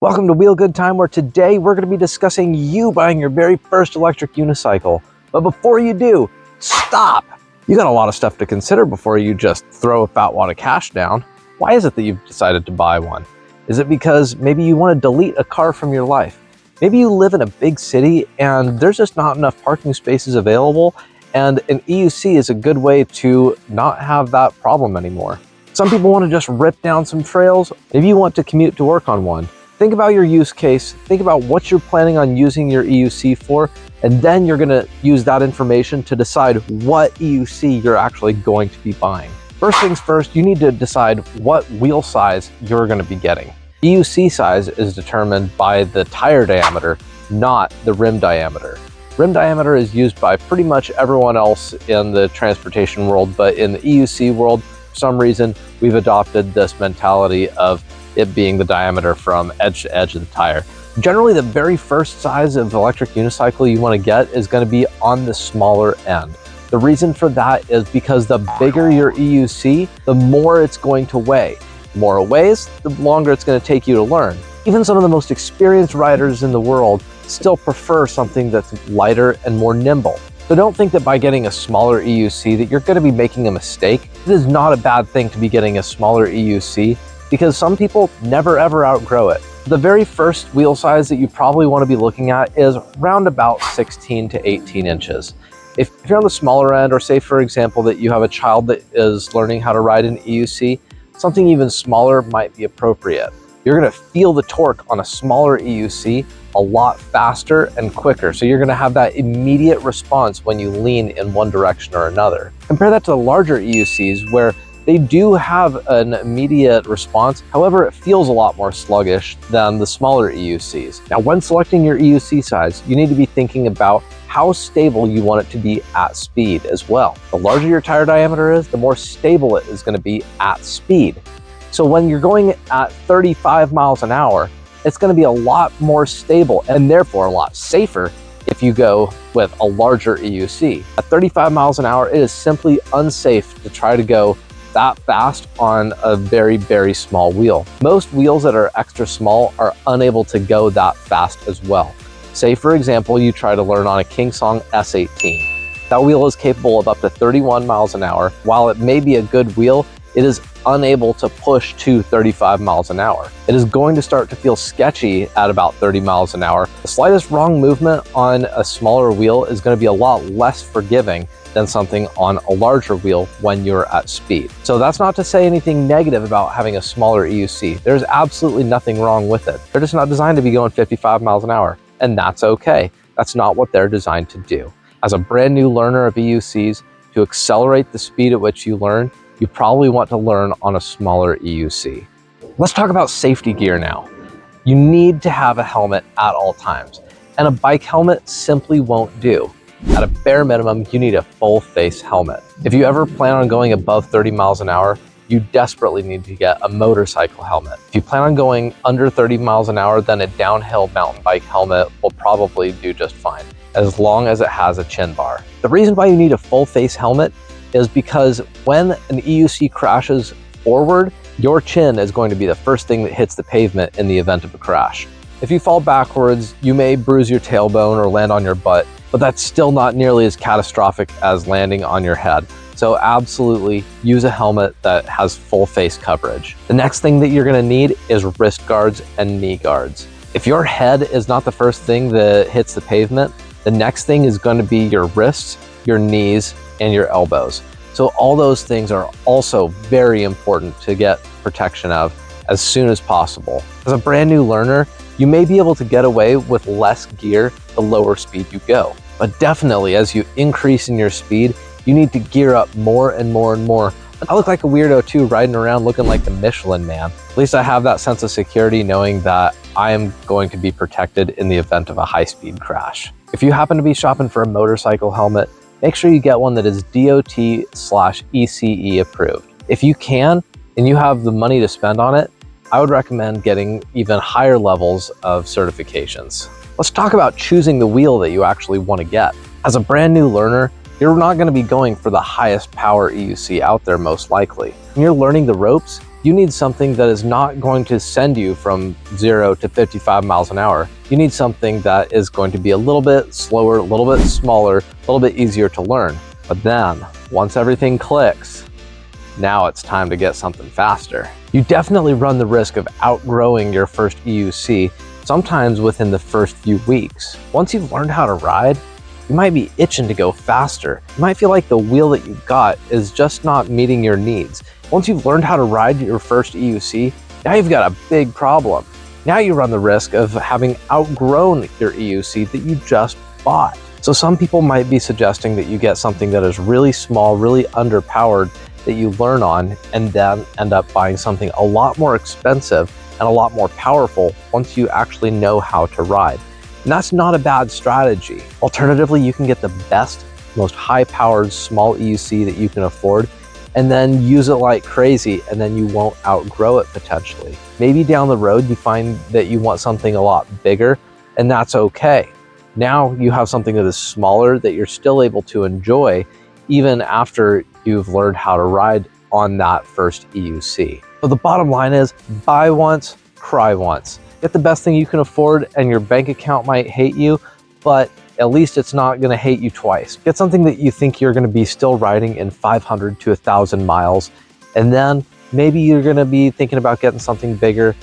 Welcome to Wheel Good Time, where today we're going to be discussing you buying your very first electric unicycle. But before you do, stop! You got a lot of stuff to consider before you just throw a fat wad of cash down. Why is it that you've decided to buy one? Is it because maybe you want to delete a car from your life? Maybe you live in a big city and there's just not enough parking spaces available, and an EUC is a good way to not have that problem anymore. Some people want to just rip down some trails. Maybe you want to commute to work on one. Think about your use case, think about what you're planning on using your EUC for, and then you're gonna use that information to decide what EUC you're actually going to be buying. First things first, you need to decide what wheel size you're gonna be getting. EUC size is determined by the tire diameter, not the rim diameter. Rim diameter is used by pretty much everyone else in the transportation world, but in the EUC world, for some reason, we've adopted this mentality of it being the diameter from edge to edge of the tire. Generally, the very first size of electric unicycle you want to get is going to be on the smaller end. The reason for that is because the bigger your EUC, the more it's going to weigh. The more it weighs, the longer it's going to take you to learn. Even some of the most experienced riders in the world still prefer something that's lighter and more nimble. So don't think that by getting a smaller EUC that you're going to be making a mistake. It is not a bad thing to be getting a smaller EUC, because some people never ever outgrow it. The very first wheel size that you probably want to be looking at is round about 16 to 18 inches. If you're on the smaller end, or say for example that you have a child that is learning how to ride an EUC, something even smaller might be appropriate. You're going to feel the torque on a smaller EUC a lot faster and quicker, so you're going to have that immediate response when you lean in one direction or another. Compare that to the larger EUCs, where they do have an immediate response. However, it feels a lot more sluggish than the smaller EUCs. Now, when selecting your EUC size, you need to be thinking about how stable you want it to be at speed as well. The larger your tire diameter is, the more stable it is going to be at speed. So when you're going at 35 miles an hour, it's going to be a lot more stable and therefore a lot safer if you go with a larger EUC. At 35 miles an hour, it is simply unsafe to try to go that fast on a very, very small wheel. Most wheels that are extra small are unable to go that fast as well. Say for example, you try to learn on a Kingsong S19. That wheel is capable of up to 31 miles an hour. While it may be a good wheel, it is unable to push to 35 miles an hour. It is going to start to feel sketchy at about 30 miles an hour. The slightest wrong movement on a smaller wheel is going to be a lot less forgiving than something on a larger wheel when you're at speed. So that's not to say anything negative about having a smaller EUC. There's absolutely nothing wrong with it. They're just not designed to be going 55 miles an hour, and that's okay. That's not what they're designed to do. As a brand new learner of EUCs, to accelerate the speed at which you learn, you probably want to learn on a smaller EUC. Let's talk about safety gear now. You need to have a helmet at all times, and a bike helmet simply won't do. At a bare minimum, you need a full face helmet. If you ever plan on going above 30 miles an hour, you desperately need to get a motorcycle helmet. If you plan on going under 30 miles an hour, then a downhill mountain bike helmet will probably do just fine, as long as it has a chin bar. The reason why you need a full face helmet is because when an EUC crashes forward, your chin is going to be the first thing that hits the pavement in the event of a crash. If you fall backwards, you may bruise your tailbone or land on your butt, but that's still not nearly as catastrophic as landing on your head. So absolutely use a helmet that has full face coverage. The next thing that you're gonna need is wrist guards and knee guards. If your head is not the first thing that hits the pavement, the next thing is gonna be your wrists, your knees, and your elbows. So all those things are also very important to get protection of as soon as possible. As a brand new learner, you may be able to get away with less gear the lower speed you go. But definitely as you increase in your speed, you need to gear up more and more and more. I look like a weirdo too, riding around looking like the Michelin Man. At least I have that sense of security knowing that I am going to be protected in the event of a high-speed crash. If you happen to be shopping for a motorcycle helmet, make sure you get one that is DOT/ECE approved. If you can, and you have the money to spend on it, I would recommend getting even higher levels of certifications. Let's talk about choosing the wheel that you actually want to get. As a brand new learner, you're not going to be going for the highest power EUC out there most likely. When you're learning the ropes, You need something that is not going to send you from 0 to 55 miles an hour. You need something that is going to be a little bit slower, a little bit smaller, a little bit easier to learn. But then, once everything clicks, now it's time to get something faster. You definitely run the risk of outgrowing your first EUC, sometimes within the first few weeks. Once you've learned how to ride, you might be itching to go faster. You might feel like the wheel that you've got is just not meeting your needs. Once you've learned how to ride your first EUC, now you've got a big problem. Now you run the risk of having outgrown your EUC that you just bought. So some people might be suggesting that you get something that is really small, really underpowered, that you learn on, and then end up buying something a lot more expensive and a lot more powerful once you actually know how to ride. And that's not a bad strategy. Alternatively, you can get the best, most high-powered small EUC that you can afford, and then use it like crazy, and then you won't outgrow it potentially. Maybe down the road you find that you want something a lot bigger, and that's okay. Now you have something that is smaller that you're still able to enjoy even after you've learned how to ride on that first EUC. So the bottom line is, buy once, cry once. Get the best thing you can afford, and your bank account might hate you, but at least it's not gonna hate you twice. Get something that you think you're gonna be still riding in 500 to 1,000 miles, and then maybe you're gonna be thinking about getting something bigger,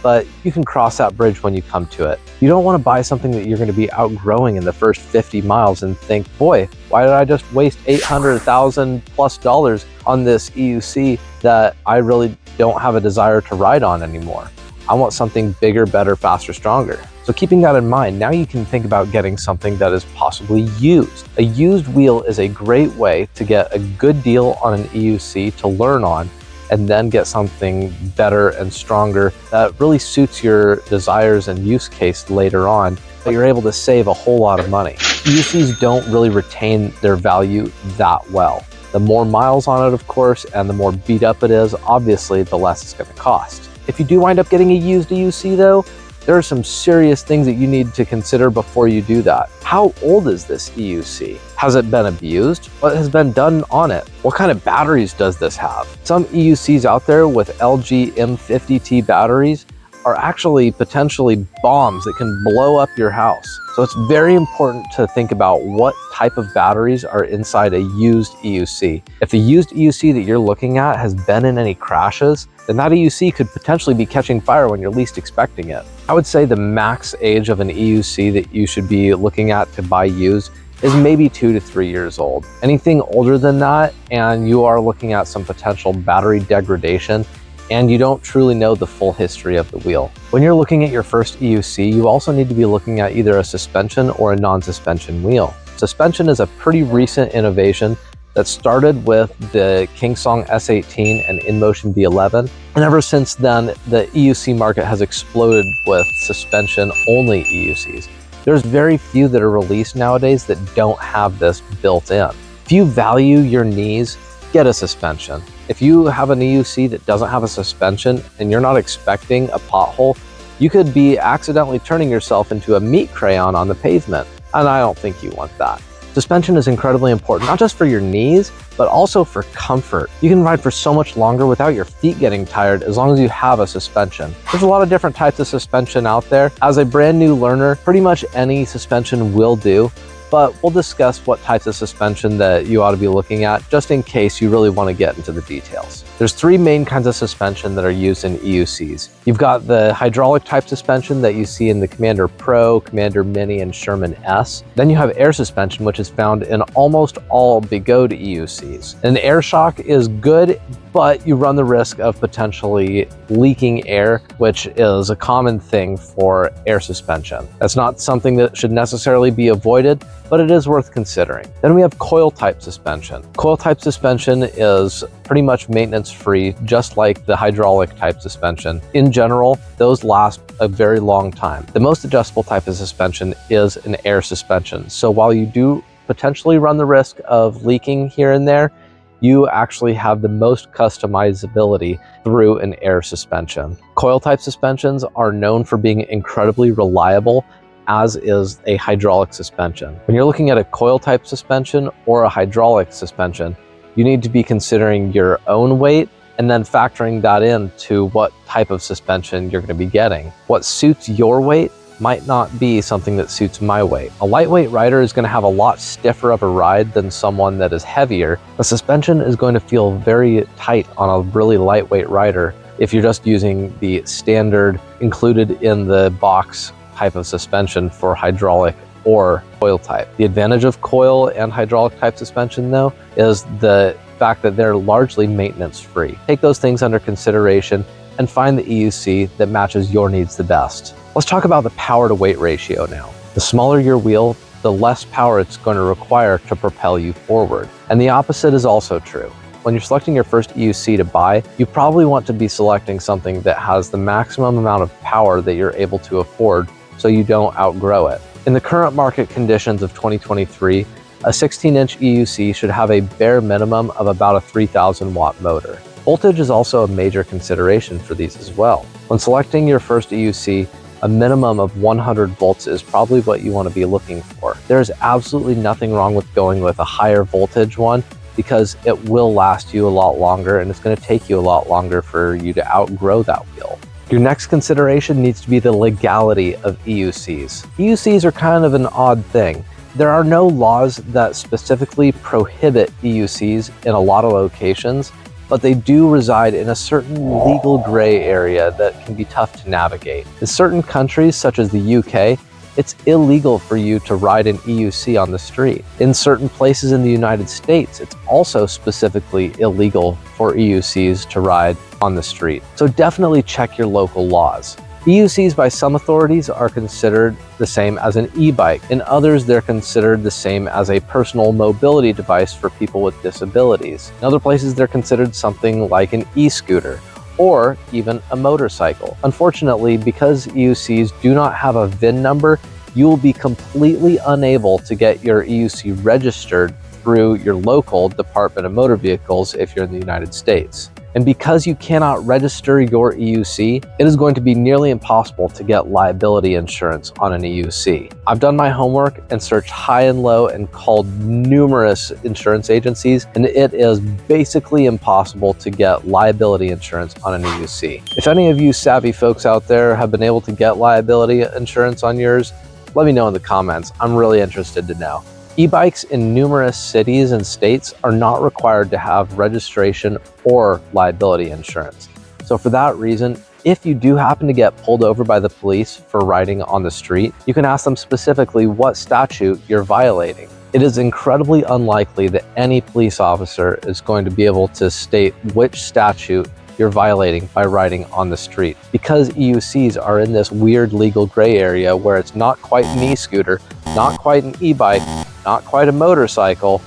but you can cross that bridge when you come to it. You don't wanna buy something that you're gonna be outgrowing in the first 50 miles and think, boy, why did I just waste $800, $1,000+ on this EUC that I really don't have a desire to ride on anymore? I want something bigger, better, faster, stronger. So keeping that in mind, now you can think about getting something that is possibly used. A used wheel is a great way to get a good deal on an EUC to learn on, and then get something better and stronger that really suits your desires and use case later on, but you're able to save a whole lot of money. EUCs don't really retain their value that well. The more miles on it, of course, and the more beat up it is, obviously, the less it's going to cost. If you do wind up getting a used EUC though, there are some serious things that you need to consider before you do that. How old is this EUC? Has it been abused? What has been done on it? What kind of batteries does this have? Some EUCs out there with LG M50T batteries are actually potentially bombs that can blow up your house. So it's very important to think about what type of batteries are inside a used EUC. If the used EUC that you're looking at has been in any crashes, then that EUC could potentially be catching fire when you're least expecting it. I would say the max age of an EUC that you should be looking at to buy used is maybe 2 to 3 years old. Anything older than that, and you are looking at some potential battery degradation, and you don't truly know the full history of the wheel. When you're looking at your first EUC, you also need to be looking at either a suspension or a non-suspension wheel. Suspension is a pretty recent innovation that started with the Kingsong S19 and InMotion B11. And ever since then, the EUC market has exploded with suspension-only EUCs. There's very few that are released nowadays that don't have this built in. If you value your knees, get a suspension. If you have an EUC that doesn't have a suspension and you're not expecting a pothole, you could be accidentally turning yourself into a meat crayon on the pavement, and I don't think you want that. Suspension is incredibly important, not just for your knees, but also for comfort. You can ride for so much longer without your feet getting tired as long as you have a suspension. There's a lot of different types of suspension out there. As a brand new learner, pretty much any suspension will do, but we'll discuss what types of suspension that you ought to be looking at just in case you really want to get into the details. There's 3 main kinds of suspension that are used in EUCs. You've got the hydraulic type suspension that you see in the Commander Pro, Commander Mini, and Sherman S. Then you have air suspension, which is found in almost all Begode EUCs. An air shock is good, but you run the risk of potentially leaking air, which is a common thing for air suspension. That's not something that should necessarily be avoided, but it is worth considering. Then we have coil type suspension. Coil type suspension is pretty much maintenance free, just like the hydraulic type suspension. In general, those last a very long time. The most adjustable type of suspension is an air suspension. So while you do potentially run the risk of leaking here and there, you actually have the most customizability through an air suspension. Coil type suspensions are known for being incredibly reliable, as is a hydraulic suspension. When you're looking at a coil type suspension or a hydraulic suspension, you need to be considering your own weight and then factoring that into what type of suspension you're going to be getting. What suits your weight might not be something that suits my weight. A lightweight rider is going to have a lot stiffer of a ride than someone that is heavier. The suspension is going to feel very tight on a really lightweight rider if you're just using the standard included in the box type of suspension for hydraulic or coil type. The advantage of coil and hydraulic type suspension though is the fact that they're largely maintenance free. Take those things under consideration and find the EUC that matches your needs the best. Let's talk about the power to weight ratio now. The smaller your wheel, the less power it's going to require to propel you forward. And the opposite is also true. When you're selecting your first EUC to buy, you probably want to be selecting something that has the maximum amount of power that you're able to afford so you don't outgrow it. In the current market conditions of 2023, a 16-inch EUC should have a bare minimum of about a 3,000 watt motor. Voltage is also a major consideration for these as well. When selecting your first EUC, a minimum of 100 volts is probably what you want to be looking for. There's absolutely nothing wrong with going with a higher voltage one because it will last you a lot longer and it's going to take you a lot longer for you to outgrow that wheel. Your next consideration needs to be the legality of EUCs. EUCs are kind of an odd thing. There are no laws that specifically prohibit EUCs in a lot of locations, but they do reside in a certain legal gray area that can be tough to navigate. In certain countries, such as the UK, it's illegal for you to ride an EUC on the street. In certain places in the United States, it's also specifically illegal for EUCs to ride on the street. So definitely check your local laws. EUCs by some authorities are considered the same as an e-bike. In others, they're considered the same as a personal mobility device for people with disabilities. In other places, they're considered something like an e-scooter or even a motorcycle. Unfortunately, because EUCs do not have a VIN number, you will be completely unable to get your EUC registered through your local Department of Motor Vehicles if you're in the United States. And because you cannot register your EUC, it is going to be nearly impossible to get liability insurance on an EUC. I've done my homework and searched high and low and called numerous insurance agencies, and it is basically impossible to get liability insurance on an EUC. If any of you savvy folks out there have been able to get liability insurance on yours, let me know in the comments. I'm really interested to know. E-bikes in numerous cities and states are not required to have registration or liability insurance. So for that reason, if you do happen to get pulled over by the police for riding on the street, you can ask them specifically what statute you're violating. It is incredibly unlikely that any police officer is going to be able to state which statute you're violating by riding on the street. Because EUCs are in this weird legal gray area where it's not quite an e-scooter, not quite an e-bike, not quite a motorcycle,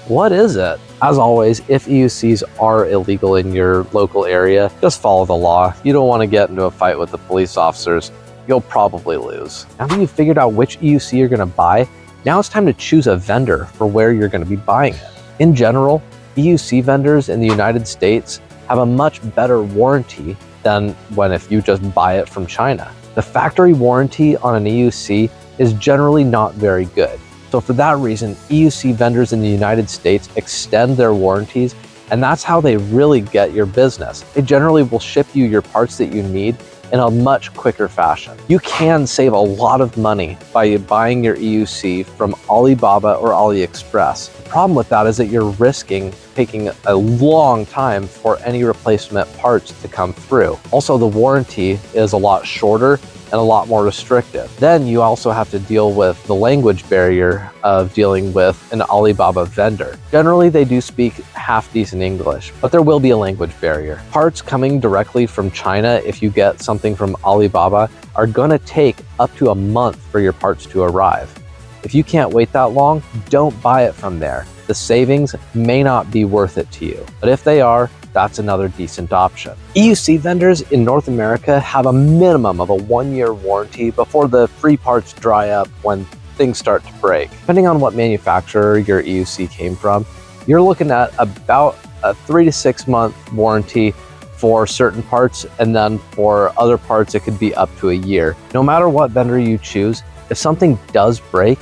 what is it? As always, if EUCs are illegal in your local area, just follow the law. You don't want to get into a fight with the police officers. You'll probably lose. Now that you've figured out which EUC you're going to buy, now it's time to choose a vendor for where you're going to be buying it. In general, EUC vendors in the United States have a much better warranty than if you just buy it from China. The factory warranty on an EUC is generally not very good. So for that reason, EUC vendors in the United States extend their warranties, and that's how they really get your business. They generally will ship you your parts that you need in a much quicker fashion. You can save a lot of money by buying your EUC from Alibaba or AliExpress. The problem with that is that you're risking taking a long time for any replacement parts to come through. Also, the warranty is a lot shorter and a lot more restrictive. Then you also have to deal with the language barrier of dealing with an Alibaba vendor. Generally, they do speak half-decent English, but there will be a language barrier. Parts coming directly from China, if you get something from Alibaba, are gonna take up to a month for your parts to arrive. If you can't wait that long, don't buy it from there. The savings may not be worth it to you, but if they are, that's another decent option. EUC vendors in North America have a minimum of a 1-year warranty before the free parts dry up when things start to break. Depending on what manufacturer your EUC came from, you're looking at about a 3 to 6 month warranty for certain parts, and then for other parts, it could be up to a year. No matter what vendor you choose, if something does break,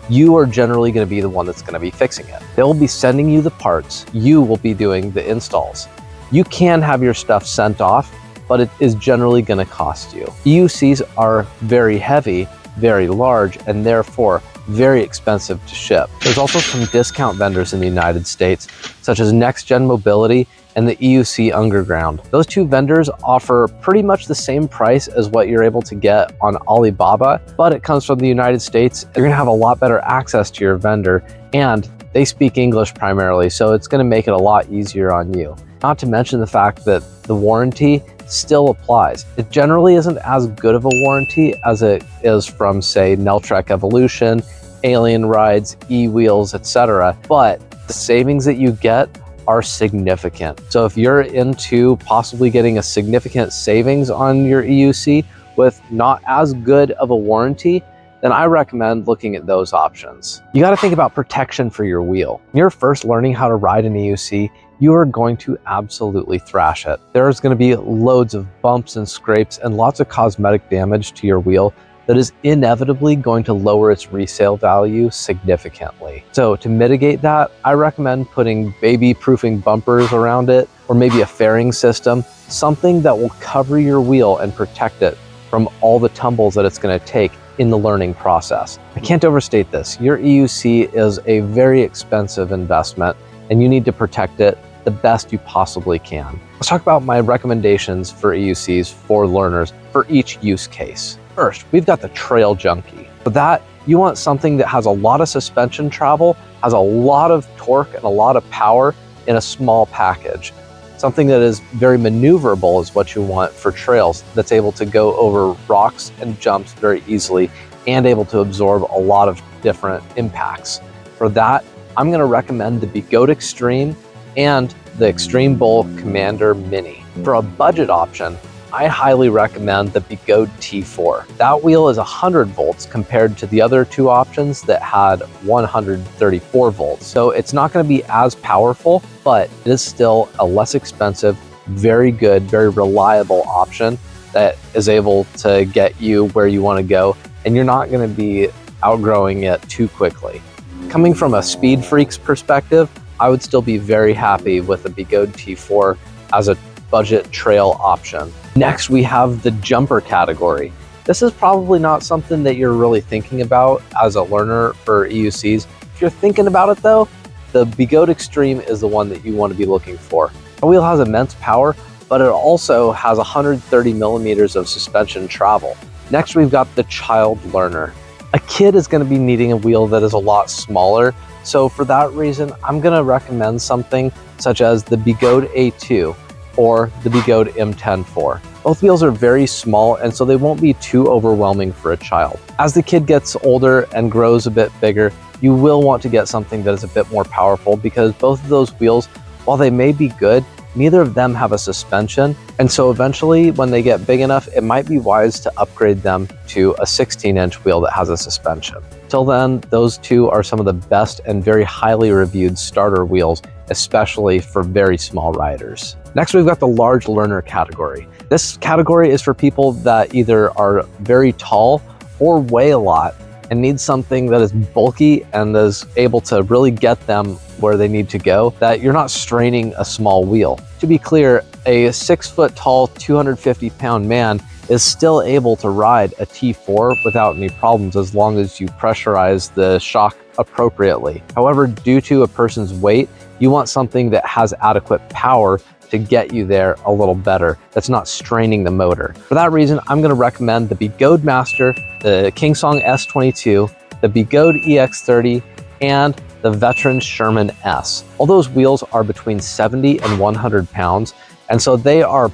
you are generally going to be the one that's going to be fixing it. They'll be sending you the parts, you will be doing the installs. You can have your stuff sent off, but it is generally going to cost you. EUCs are very heavy, very large, and therefore very expensive to ship. There's also some discount vendors in the United States, such as Next Gen Mobility and the EUC Underground. Those two vendors offer pretty much the same price as what you're able to get on Alibaba, but it comes from the United States. You're gonna have a lot better access to your vendor, and they speak English primarily, so it's gonna make it a lot easier on you. Not to mention the fact that the warranty still applies. It generally isn't as good of a warranty as it is from, say, Neltrek Evolution, Alien Rides, E-Wheels, etc. But the savings that you get are significant. So if you're into possibly getting a significant savings on your EUC with not as good of a warranty, then I recommend looking at those options. You got to think about protection for your wheel. When you're first learning how to ride an EUC, you are going to absolutely thrash it. There's going to be loads of bumps and scrapes and lots of cosmetic damage to your wheel that is inevitably going to lower its resale value significantly. So to mitigate that, I recommend putting baby-proofing bumpers around it, or maybe a fairing system, something that will cover your wheel and protect it from all the tumbles that it's going to take in the learning process. I can't overstate this. Your EUC is a very expensive investment, and you need to protect it the best you possibly can. Let's talk about my recommendations for EUCs for learners for each use case. First, we've got the trail junkie. For that, you want something that has a lot of suspension travel, has a lot of torque and a lot of power in a small package. Something that is very maneuverable is what you want for trails, that's able to go over rocks and jumps very easily and able to absorb a lot of different impacts. For that, I'm going to recommend the Begode Extreme and the Extreme Bull Commander Mini. For a budget option, I highly recommend the Begode T4. That wheel is 100 volts compared to the other two options that had 134 volts. So it's not going to be as powerful, but it is still a less expensive, very good, very reliable option that is able to get you where you want to go, and you're not going to be outgrowing it too quickly. Coming from a speed freak's perspective, I would still be very happy with the Begode T4 as a budget trail option. Next, we have the jumper category. This is probably not something that you're really thinking about as a learner for EUCs. If you're thinking about it though, the Begode Extreme is the one that you want to be looking for. The wheel has immense power, but it also has 130 millimeters of suspension travel. Next, we've got the child learner. A kid is going to be needing a wheel that is a lot smaller. So for that reason, I'm going to recommend something such as the Begode A2 or the Begode M10-4. Both wheels are very small, and so they won't be too overwhelming for a child. As the kid gets older and grows a bit bigger, you will want to get something that is a bit more powerful, because both of those wheels, while they may be good, neither of them have a suspension. And so eventually, when they get big enough, it might be wise to upgrade them to a 16-inch wheel that has a suspension. Till then, those two are some of the best and very highly reviewed starter wheels, especially for very small riders. Next, we've got the large learner category. This category is for people that either are very tall or weigh a lot and need something that is bulky and is able to really get them where they need to go, that you're not straining a small wheel. To be clear, a 6 foot tall, 250-pound man is still able to ride a T4 without any problems as long as you pressurize the shock appropriately. However, due to a person's weight, you want something that has adequate power to get you there a little better, that's not straining the motor. For that reason, I'm going to recommend the Begode Master, the Kingsong S22, the Begode EX30, and the Veteran Sherman S. All those wheels are between 70 and 100 pounds, and so they are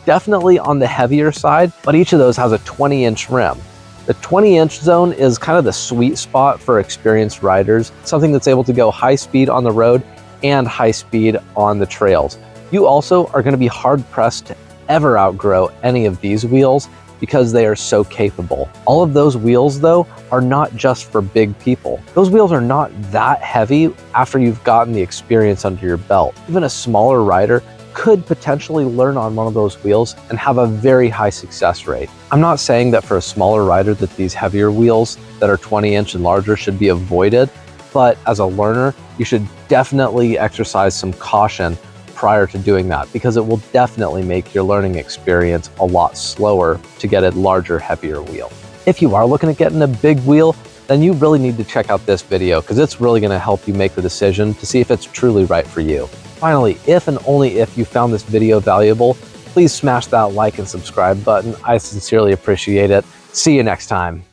definitely on the heavier side, but each of those has a 20-inch rim. The 20-inch zone is kind of the sweet spot for experienced riders, something that's able to go high speed on the road and high speed on the trails. You also are going to be hard-pressed to ever outgrow any of these wheels because they are so capable. All of those wheels, though, are not just for big people. Those wheels are not that heavy after you've gotten the experience under your belt. Even a smaller rider could potentially learn on one of those wheels and have a very high success rate. I'm not saying that for a smaller rider that these heavier wheels that are 20-inch and larger should be avoided, but as a learner, you should definitely exercise some caution prior to doing that, because it will definitely make your learning experience a lot slower to get a larger, heavier wheel. If you are looking at getting a big wheel, then you really need to check out this video, because it's really going to help you make the decision to see if it's truly right for you. Finally, if and only if you found this video valuable, please smash that like and subscribe button. I sincerely appreciate it. See you next time.